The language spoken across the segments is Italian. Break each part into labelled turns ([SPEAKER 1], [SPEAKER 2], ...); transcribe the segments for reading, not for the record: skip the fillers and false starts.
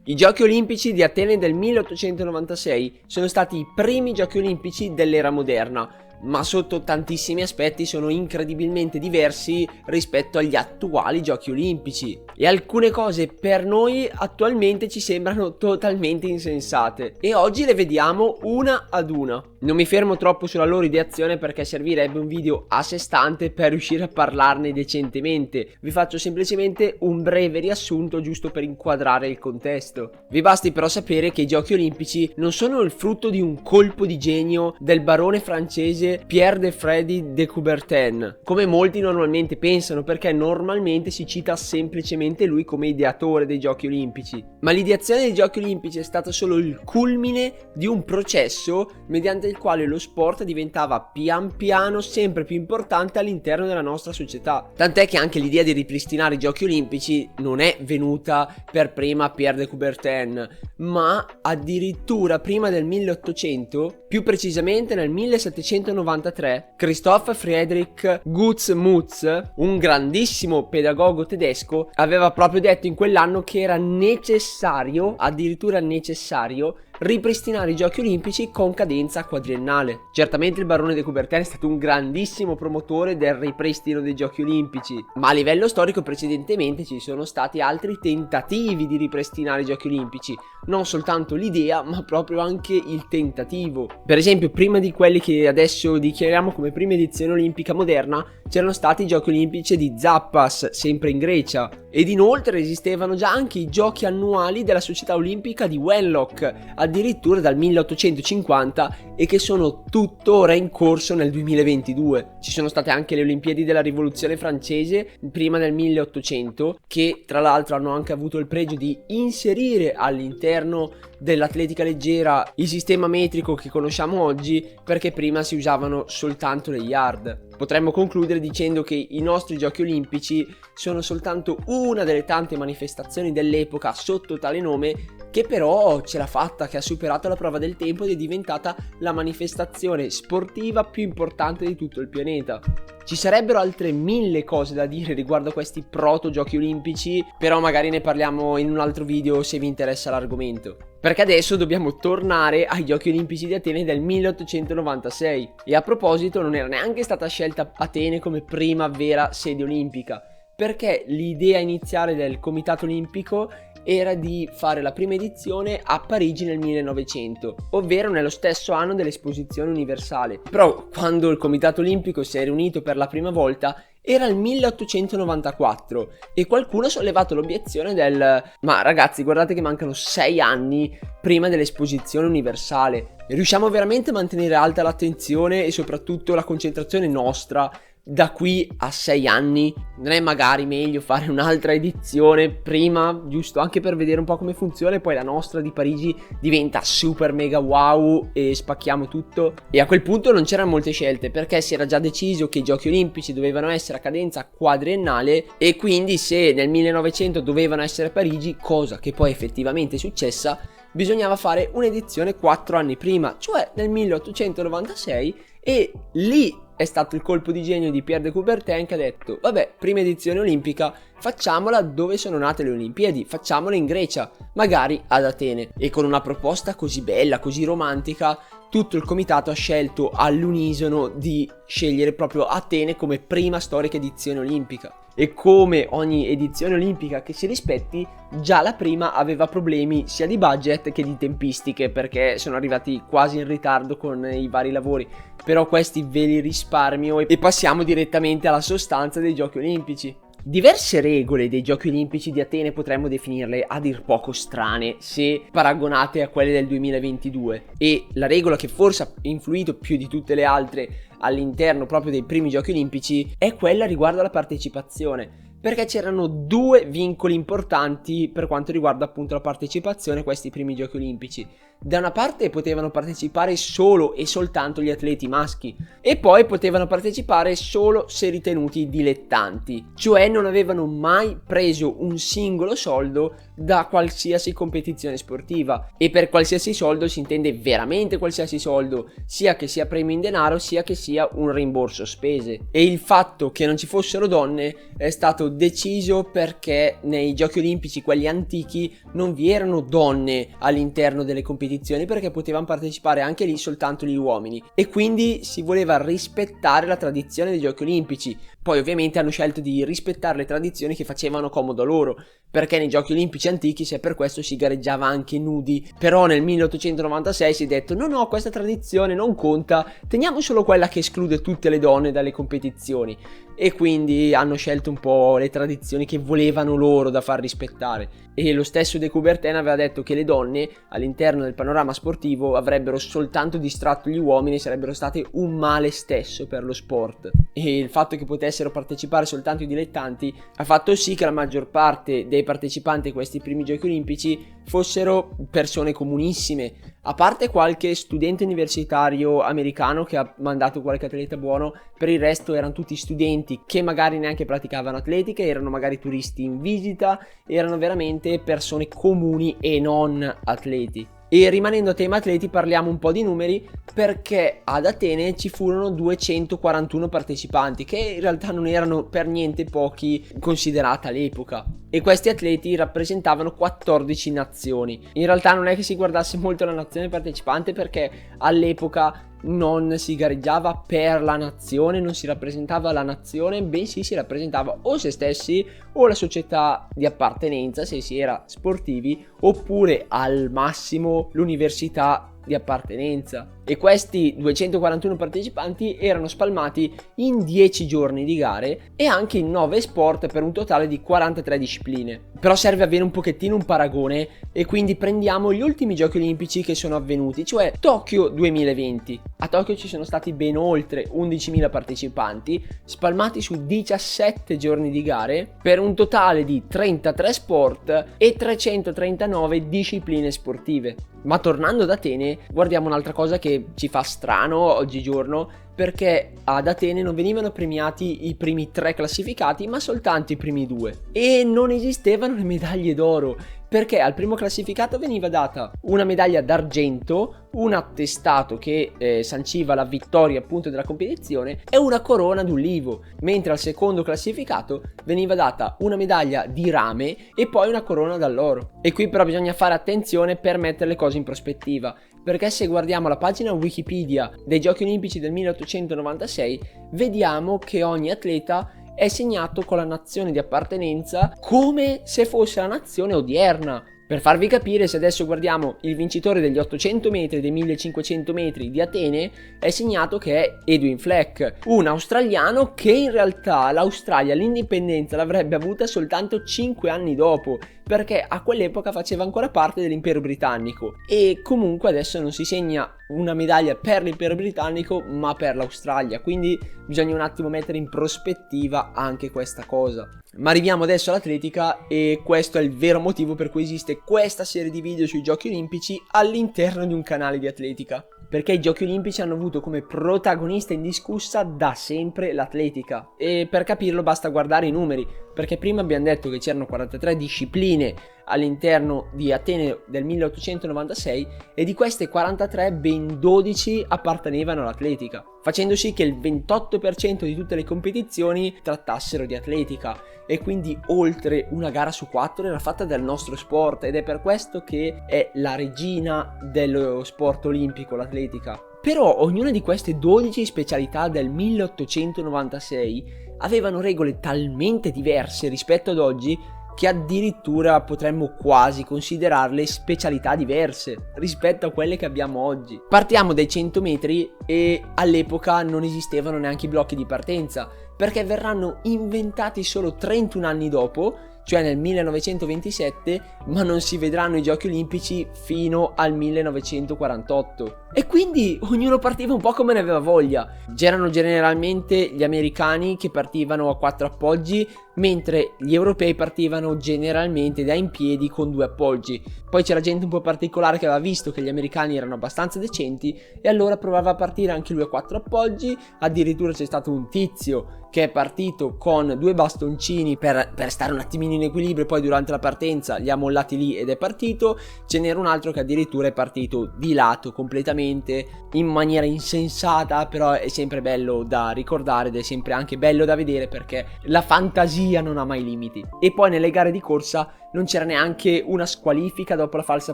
[SPEAKER 1] I Giochi Olimpici di Atene del 1896 sono stati i primi Giochi Olimpici dell'era moderna, ma sotto tantissimi aspetti sono incredibilmente diversi rispetto agli attuali Giochi Olimpici. E alcune cose per noi attualmente ci sembrano totalmente insensate, e oggi le vediamo una ad una. Non mi fermo troppo sulla loro ideazione perché servirebbe un video a sé stante per riuscire a parlarne decentemente. Vi faccio semplicemente un breve riassunto giusto per inquadrare il contesto. Vi basti però sapere che i Giochi Olimpici non sono il frutto di un colpo di genio del barone francese Pierre de Freddy de Coubertin, come molti normalmente pensano, perché normalmente si cita semplicemente lui come ideatore dei Giochi Olimpici. Ma l'ideazione dei Giochi Olimpici è stata solo il culmine di un processo mediante il quale lo sport diventava pian piano sempre più importante all'interno della nostra società. Tant'è che anche l'idea di ripristinare i Giochi Olimpici non è venuta per prima a Pierre de Coubertin, ma addirittura prima del 1800, più precisamente nel 1793, Christoph Friedrich Gutzmutz, un grandissimo pedagogo tedesco, aveva proprio detto in quell'anno che era necessario, addirittura necessario, ripristinare i Giochi Olimpici con cadenza quadriennale. Certamente il barone de Coubertin è stato un grandissimo promotore del ripristino dei Giochi Olimpici, ma a livello storico precedentemente ci sono stati altri tentativi di ripristinare i Giochi Olimpici, non soltanto l'idea ma proprio anche il tentativo. Per esempio, prima di quelli che adesso dichiariamo come prima edizione olimpica moderna c'erano stati i Giochi Olimpici di Zappas, sempre in Grecia, ed inoltre esistevano già anche i Giochi annuali della Società Olimpica di Wenlock, addirittura dal 1850, e che sono tuttora in corso nel 2022. Ci sono state anche le Olimpiadi della Rivoluzione francese prima del 1800, che tra l'altro hanno anche avuto il pregio di inserire all'interno dell'atletica leggera il sistema metrico che conosciamo oggi, perché prima si usavano soltanto le yard. Potremmo concludere dicendo che i nostri Giochi Olimpici sono soltanto una delle tante manifestazioni dell'epoca sotto tale nome, che però ce l'ha fatta, che ha superato la prova del tempo ed è diventata la manifestazione sportiva più importante di tutto il pianeta. Ci sarebbero altre 1000 cose da dire riguardo a questi proto Giochi Olimpici, però magari ne parliamo in un altro video se vi interessa l'argomento. Perché adesso dobbiamo tornare ai Giochi Olimpici di Atene del 1896. E a proposito, non era neanche stata scelta Atene come prima vera sede olimpica, perché l'idea iniziale del Comitato Olimpico era di fare la prima edizione a Parigi nel 1900, ovvero nello stesso anno dell'Esposizione Universale. Però quando il Comitato Olimpico si è riunito per la prima volta era il 1894 e qualcuno ha sollevato l'obiezione del ma ragazzi, guardate che mancano 6 anni prima dell'Esposizione Universale. Riusciamo veramente a mantenere alta l'attenzione e soprattutto la concentrazione nostra da qui a 6 anni? Non è magari meglio fare un'altra edizione prima, giusto anche per vedere un po' come funziona, e poi la nostra di Parigi diventa super mega wow e spacchiamo tutto? E a quel punto non c'erano molte scelte, perché si era già deciso che i Giochi Olimpici dovevano essere a cadenza quadriennale, e quindi se nel 1900 dovevano essere a Parigi, cosa che poi effettivamente è successa, bisognava fare un'edizione 4 anni prima, cioè nel 1896, e lì è stato il colpo di genio di Pierre de Coubertin che ha detto vabbè, prima edizione olimpica, facciamola dove sono nate le Olimpiadi, facciamola in Grecia, magari ad Atene. E con una proposta così bella, così romantica, tutto il comitato ha scelto all'unisono di scegliere proprio Atene come prima storica edizione olimpica. E come ogni edizione olimpica che si rispetti, già la prima aveva problemi sia di budget che di tempistiche, perché sono arrivati quasi in ritardo con i vari lavori. Però questi ve li risparmio e passiamo direttamente alla sostanza dei Giochi Olimpici. Diverse regole dei Giochi Olimpici di Atene potremmo definirle a dir poco strane se paragonate a quelle del 2022, e la regola che forse ha influito più di tutte le altre all'interno proprio dei primi Giochi Olimpici è quella riguardo alla partecipazione, perché c'erano due vincoli importanti per quanto riguarda appunto la partecipazione a questi primi Giochi Olimpici. Da una parte potevano partecipare solo e soltanto gli atleti maschi, e poi potevano partecipare solo se ritenuti dilettanti, cioè non avevano mai preso un singolo soldo da qualsiasi competizione sportiva. E per qualsiasi soldo si intende veramente qualsiasi soldo, sia che sia premio in denaro sia che sia un rimborso spese. E il fatto che non ci fossero donne è stato stato deciso perché nei giochi olimpici, quelli antichi, non vi erano donne all'interno delle competizioni, perché potevano partecipare anche lì soltanto gli uomini, e quindi si voleva rispettare la tradizione dei giochi olimpici. Poi ovviamente hanno scelto di rispettare le tradizioni che facevano comodo a loro, perché nei giochi olimpici antichi, se per questo si gareggiava anche nudi. Però nel 1896 si è detto no, questa tradizione non conta, teniamo solo quella che esclude tutte le donne dalle competizioni, e quindi hanno scelto un po' le tradizioni che volevano loro da far rispettare. E lo stesso De Coubertin aveva detto che le donne all'interno del panorama sportivo avrebbero soltanto distratto gli uomini, sarebbero state un male stesso per lo sport, e il fatto che potessero partecipare soltanto i dilettanti ha fatto sì che la maggior parte dei partecipanti a questi primi giochi olimpici fossero persone comunissime, a parte qualche studente universitario americano che ha mandato qualche atleta buono. Per il resto erano tutti studenti che magari neanche praticavano atletica, erano magari turisti in visita, erano veramente persone comuni e non atleti. E rimanendo a tema atleti, parliamo un po' di numeri, perché ad Atene ci furono 241 partecipanti, che in realtà non erano per niente pochi considerata l'epoca, e questi atleti rappresentavano 14 nazioni. In realtà non è che si guardasse molto la nazione partecipante, perché all'epoca non si gareggiava per la nazione, non si rappresentava la nazione, bensì si rappresentava o se stessi o la società di appartenenza, se si era sportivi, oppure al massimo l'università di appartenenza. E questi 241 partecipanti erano spalmati in 10 giorni di gare e anche in 9 sport, per un totale di 43 discipline. Però serve avere un pochettino un paragone, e quindi prendiamo gli ultimi giochi olimpici che sono avvenuti, cioè Tokyo 2020. A Tokyo ci sono stati ben oltre 11.000 partecipanti spalmati su 17 giorni di gare, per un totale di 33 sport e 339 discipline sportive. Ma tornando ad Atene, guardiamo un'altra cosa che ci fa strano oggigiorno, perché ad Atene non venivano premiati i primi 3 classificati, ma soltanto i primi 2, e non esistevano le medaglie d'oro, perché al primo classificato veniva data una medaglia d'argento, un attestato che sanciva la vittoria appunto della competizione, e una corona d'ulivo, mentre al secondo classificato veniva data una medaglia di rame e poi una corona d'alloro. E qui però bisogna fare attenzione per mettere le cose in prospettiva, perché se guardiamo la pagina Wikipedia dei Giochi Olimpici del 1896 vediamo che ogni atleta è segnato con la nazione di appartenenza come se fosse la nazione odierna. Per farvi capire, se adesso guardiamo il vincitore degli 800 metri e dei 1500 metri di Atene, è segnato che è Edwin Fleck, un australiano che in realtà l'Australia l'indipendenza l'avrebbe avuta soltanto 5 anni dopo, perché a quell'epoca faceva ancora parte dell'impero britannico, e comunque adesso non si segna una medaglia per l'impero britannico ma per l'Australia, quindi bisogna un attimo mettere in prospettiva anche questa cosa. Ma arriviamo adesso all'atletica, e questo è il vero motivo per cui esiste questa serie di video sui Giochi Olimpici all'interno di un canale di atletica, perché i Giochi Olimpici hanno avuto come protagonista indiscussa da sempre l'atletica, e per capirlo basta guardare i numeri, perché prima abbiamo detto che c'erano 43 discipline all'interno di Atene del 1896, e di queste 43 ben 12 appartenevano all'atletica, facendo sì che il 28% di tutte le competizioni trattassero di atletica, e quindi oltre una gara su 4 era fatta dal nostro sport, ed è per questo che è la regina dello sport olimpico l'atletica. Però ognuna di queste 12 specialità del 1896 avevano regole talmente diverse rispetto ad oggi che addirittura potremmo quasi considerarle specialità diverse rispetto a quelle che abbiamo oggi. Partiamo dai 100 metri, e all'epoca non esistevano neanche i blocchi di partenza, perché verranno inventati solo 31 anni dopo, cioè nel 1927, ma non si vedranno i Giochi Olimpici fino al 1948. E quindi ognuno partiva un po' come ne aveva voglia. C'erano generalmente gli americani che partivano a 4 appoggi, mentre gli europei partivano generalmente da in piedi con 2 appoggi. Poi c'era gente un po' particolare che aveva visto che gli americani erano abbastanza decenti, e allora provava a partire anche lui a 4 appoggi. Addirittura c'è stato un tizio che è partito con 2 bastoncini per stare un attimino in equilibrio, poi durante la partenza li ha mollati lì ed è partito. Ce n'era un altro che addirittura è partito di lato completamente, ovviamente in maniera insensata, però è sempre bello da ricordare ed è sempre anche bello da vedere perché la fantasia non ha mai limiti. E poi nelle gare di corsa non c'era neanche una squalifica dopo la falsa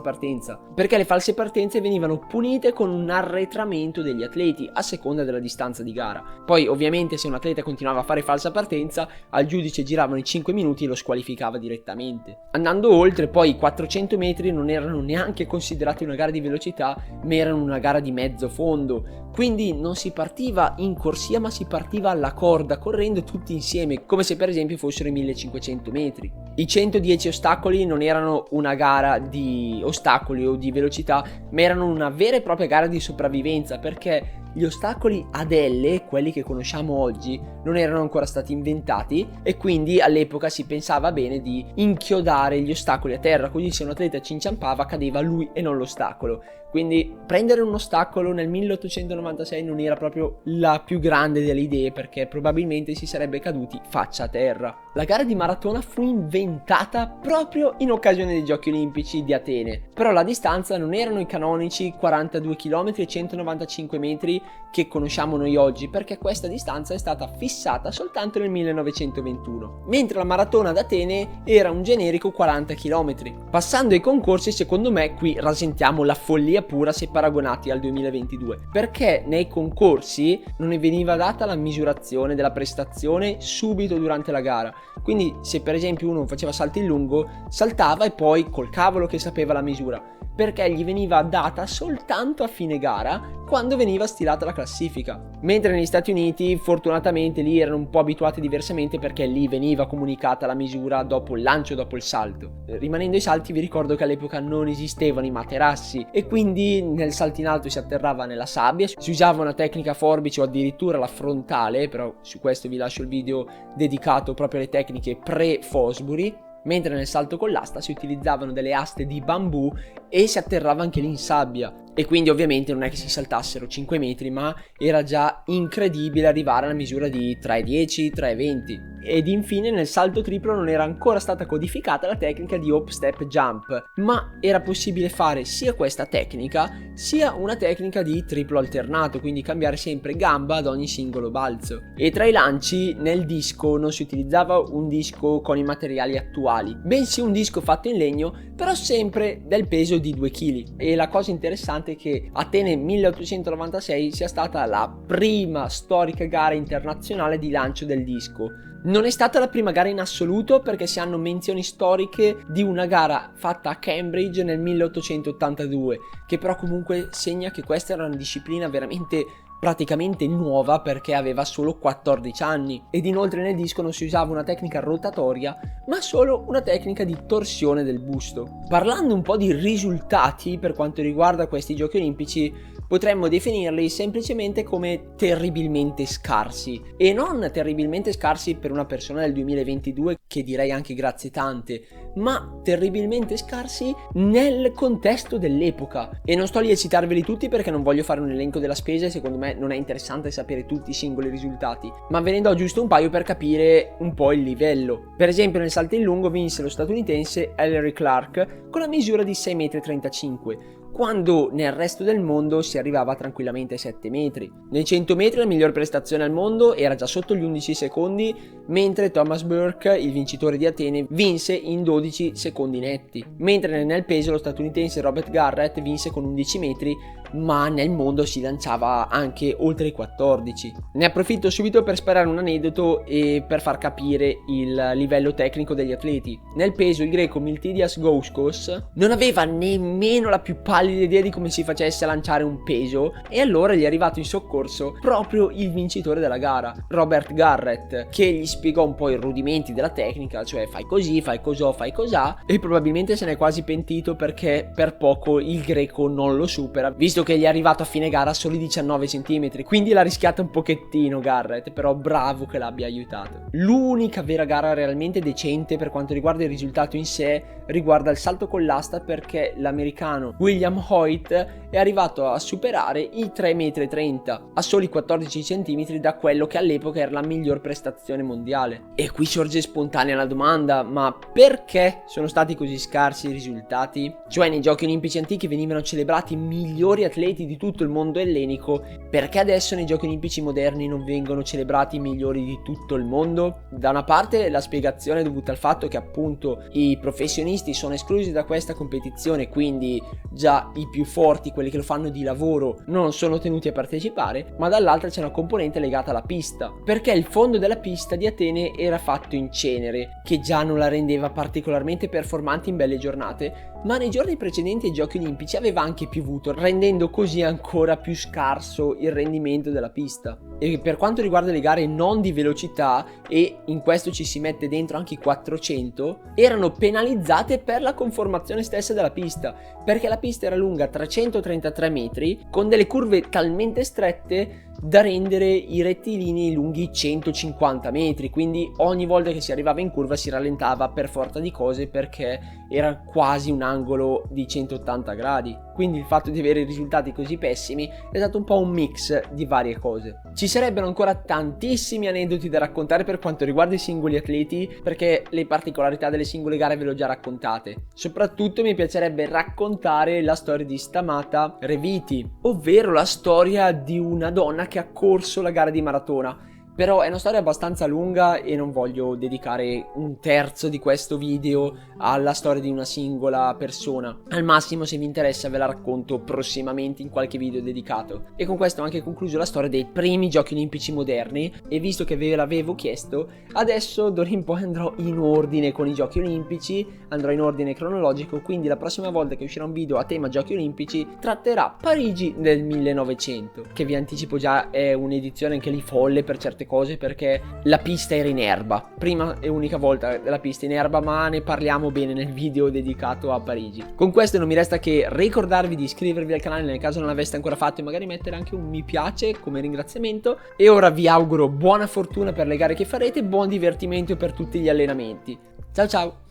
[SPEAKER 1] partenza, perché le false partenze venivano punite con un arretramento degli atleti a seconda della distanza di gara. Poi ovviamente se un atleta continuava a fare falsa partenza, al giudice giravano i 5 minuti e lo squalificava direttamente. Andando oltre, poi i 400 metri non erano neanche considerati una gara di velocità, ma erano una gara di mezzo fondo, quindi non si partiva in corsia ma si partiva alla corda correndo tutti insieme, come se per esempio fossero i 1500 metri. I 110 ostacoli non erano una gara di ostacoli o di velocità, ma erano una vera e propria gara di sopravvivenza, perché gli ostacoli ad L, quelli che conosciamo oggi, non erano ancora stati inventati e quindi all'epoca si pensava bene di inchiodare gli ostacoli a terra, così se un atleta ci inciampava cadeva lui e non l'ostacolo. Quindi prendere un ostacolo nel 1896 non era proprio la più grande delle idee, perché probabilmente si sarebbe caduti faccia a terra. La gara di maratona fu inventata proprio in occasione dei Giochi Olimpici di Atene, però la distanza non erano i canonici 42 km e 195 metri che conosciamo noi oggi, perché questa distanza è stata fissata soltanto nel 1921, mentre la maratona ad Atene era un generico 40 km. Passando ai concorsi, secondo me qui rasentiamo la follia pura se paragonati al 2022, perché nei concorsi non ne veniva data la misurazione della prestazione subito durante la gara. Quindi se per esempio uno faceva salto in lungo, saltava e poi col cavolo che sapeva la misura, perché gli veniva data soltanto a fine gara quando veniva stilata la classifica. Mentre negli Stati Uniti fortunatamente lì erano un po' abituati diversamente, perché lì veniva comunicata la misura dopo il lancio, dopo il salto. Rimanendo ai salti, vi ricordo che all'epoca non esistevano i materassi e quindi nel salto in alto si atterrava nella sabbia, si usava una tecnica forbice o addirittura la frontale, però su questo vi lascio il video dedicato proprio alle tecniche pre-Fosbury. Mentre nel salto con l'asta si utilizzavano delle aste di bambù e si atterrava anche lì in sabbia. E quindi ovviamente non è che si saltassero 5 metri, ma era già incredibile arrivare alla misura di 3,10, 3,20. Ed infine nel salto triplo non era ancora stata codificata la tecnica di hop step jump, ma era possibile fare sia questa tecnica sia una tecnica di triplo alternato, quindi cambiare sempre gamba ad ogni singolo balzo. E tra i lanci nel disco non si utilizzava un disco con i materiali attuali, bensì un disco fatto in legno, però sempre del peso di 2 kg. E la cosa interessante è che Atene 1896 sia stata la prima storica gara internazionale di lancio del disco. Non è stata la prima gara in assoluto, perché si hanno menzioni storiche di una gara fatta a Cambridge nel 1882, che però comunque segna che questa era una disciplina veramente praticamente nuova, perché aveva solo 14 anni, ed inoltre nel disco non si usava una tecnica rotatoria ma solo una tecnica di torsione del busto. Parlando un po' di risultati per quanto riguarda questi Giochi Olimpici, potremmo definirli semplicemente come terribilmente scarsi, e non terribilmente scarsi per una persona del 2022, che direi anche grazie tante, ma terribilmente scarsi nel contesto dell'epoca. E non sto lì a citarveli tutti perché non voglio fare un elenco della spesa e secondo me non è interessante sapere tutti i singoli risultati, ma ve ne do giusto un paio per capire un po' il livello. Per esempio nel salto in lungo vinse lo statunitense Ellery Clark con la misura di 6,35 m, quando nel resto del mondo si arrivava tranquillamente ai 7 metri. Nei 100 metri la miglior prestazione al mondo era già sotto gli 11 secondi, mentre Thomas Burke, il vincitore di Atene, vinse in 12 secondi netti. Mentre nel peso lo statunitense Robert Garrett vinse con 11 metri, ma nel mondo si lanciava anche oltre i 14. Ne approfitto subito per sparare un aneddoto e per far capire il livello tecnico degli atleti. Nel peso il greco Miltidias Gouskos non aveva nemmeno la più pallida idea di come si facesse a lanciare un peso, e allora gli è arrivato in soccorso proprio il vincitore della gara, Robert Garrett, che gli spiegò un po' i rudimenti della tecnica, cioè fai così, fai cosò, fai cosà, e probabilmente se n'è quasi pentito perché per poco il greco non lo supera, visto che gli è arrivato a fine gara a soli 19 cm, quindi l'ha rischiata un pochettino Garrett, però bravo che l'abbia aiutato. L'unica vera gara realmente decente per quanto riguarda il risultato in sé riguarda il salto con l'asta, perché l'americano William Hoyt è arrivato a superare i 3,30 m a soli 14 cm da quello che all'epoca era la miglior prestazione mondiale. E qui sorge spontanea la domanda: ma perché sono stati così scarsi i risultati? Cioè nei Giochi Olimpici antichi venivano celebrati migliori atleti di tutto il mondo ellenico, perché adesso nei giochi olimpici moderni non vengono celebrati i migliori di tutto il mondo? Da una parte la spiegazione è dovuta al fatto che appunto i professionisti sono esclusi da questa competizione, quindi già i più forti, quelli che lo fanno di lavoro, non sono tenuti a partecipare, ma dall'altra c'è una componente legata alla pista, perché il fondo della pista di Atene era fatto in cenere, che già non la rendeva particolarmente performante in belle giornate, ma nei giorni precedenti ai giochi olimpici aveva anche piovuto, rendendo così ancora più scarso il rendimento della pista. E per quanto riguarda le gare non di velocità, e in questo ci si mette dentro anche i 400, erano penalizzate per la conformazione stessa della pista, perché la pista era lunga 333 metri, con delle curve talmente strette da rendere i rettilinei lunghi 150 metri, quindi ogni volta che si arrivava in curva si rallentava per forza di cose, perché era quasi un angolo di 180 gradi. Quindi il fatto di avere risultati così pessimi è stato un po' un mix di varie cose. Ci sarebbero ancora tantissimi aneddoti da raccontare per quanto riguarda i singoli atleti, perché le particolarità delle singole gare ve le ho già raccontate. Soprattutto mi piacerebbe raccontare la storia di Stamata Reviti, ovvero la storia di una donna che ha corso la gara di maratona. Però è una storia abbastanza lunga e non voglio dedicare un terzo di questo video alla storia di una singola persona. Al massimo, se vi interessa, ve la racconto prossimamente in qualche video dedicato. E con questo ho anche concluso la storia dei primi giochi olimpici moderni, e visto che ve l'avevo chiesto, adesso d'ora in poi andrò in ordine con i giochi olimpici, andrò in ordine cronologico, quindi la prossima volta che uscirà un video a tema giochi olimpici tratterà Parigi del 1900, che vi anticipo già è un'edizione anche lì folle per certe cose, perché la pista era in erba, prima e unica volta la pista in erba, ma ne parliamo bene nel video dedicato a Parigi. Con questo non mi resta che ricordarvi di iscrivervi al canale nel caso non l'aveste ancora fatto, e magari mettere anche un mi piace come ringraziamento. E ora vi auguro buona fortuna per le gare che farete, buon divertimento per tutti gli allenamenti. Ciao ciao!